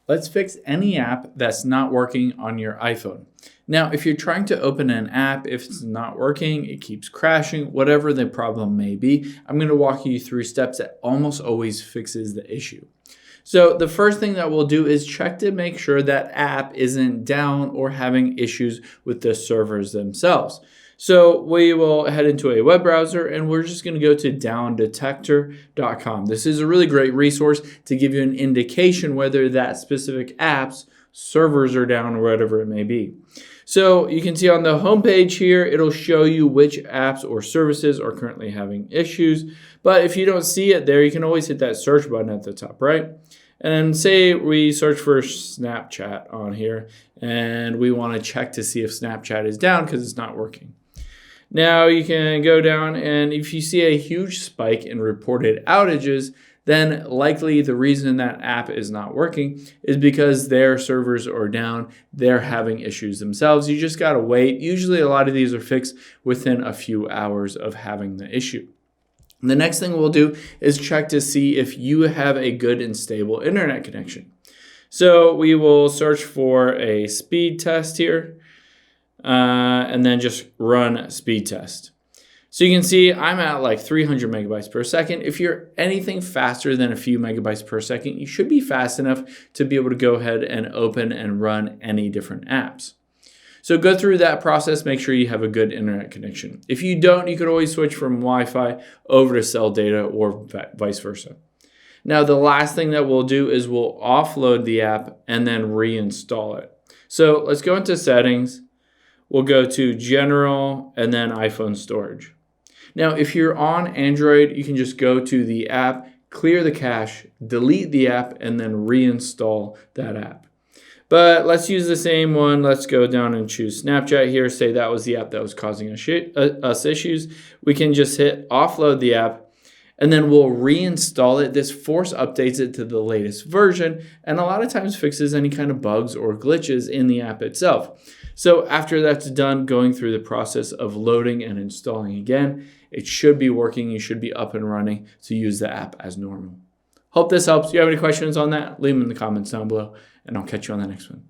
Let's fix any app that's not working on your iPhone. Now, if you're trying to open an app, if it's not working, it keeps crashing, whatever the problem may be, I'm going to walk you through steps that almost always fixes the issue. So the first thing that we'll do is check to make sure that app isn't down or having issues with the servers themselves. So we will head into a web browser and we're just going to go to downdetector.com. This is a really great resource to give you an indication whether that specific app's servers are down or whatever it may be. So you can see on the homepage here, it'll show you which apps or services are currently having issues. But if you don't see it there, you can always hit that search button at the top, right? And say we search for Snapchat on here and we want to check to see if Snapchat is down because it's not working. Now you can go down and if you see a huge spike in reported outages, then likely the reason that app is not working is because their servers are down. They're having issues themselves. You just got to wait. Usually a lot of these are fixed within a few hours of having the issue. The next thing we'll do is check to see if you have a good and stable internet connection. So we will search for a speed test here. And then just run speed test. So you can see I'm at like 300 megabytes per second. If you're anything faster than a few megabytes per second, you should be fast enough to be able to go ahead and open and run any different apps. So go through that process, make sure you have a good internet connection. If you don't, you could always switch from Wi-Fi over to cell data or vice versa. Now the last thing that we'll do is we'll offload the app and then reinstall it. So let's go into settings. We'll go to General and then iPhone storage. Now, if you're on Android, you can just go to the app, clear the cache, delete the app, and then reinstall that app. But let's use the same one. Let's go down and choose Snapchat here. Say that was the app that was causing us issues. We can just hit offload the app, and then we'll reinstall it. This force updates it to the latest version, and a lot of times fixes any kind of bugs or glitches in the app itself. So after that's done, going through the process of loading and installing again, it should be working. You should be up and running to use the app as normal. Hope this helps. If you have any questions on that, leave them in the comments down below, and I'll catch you on the next one.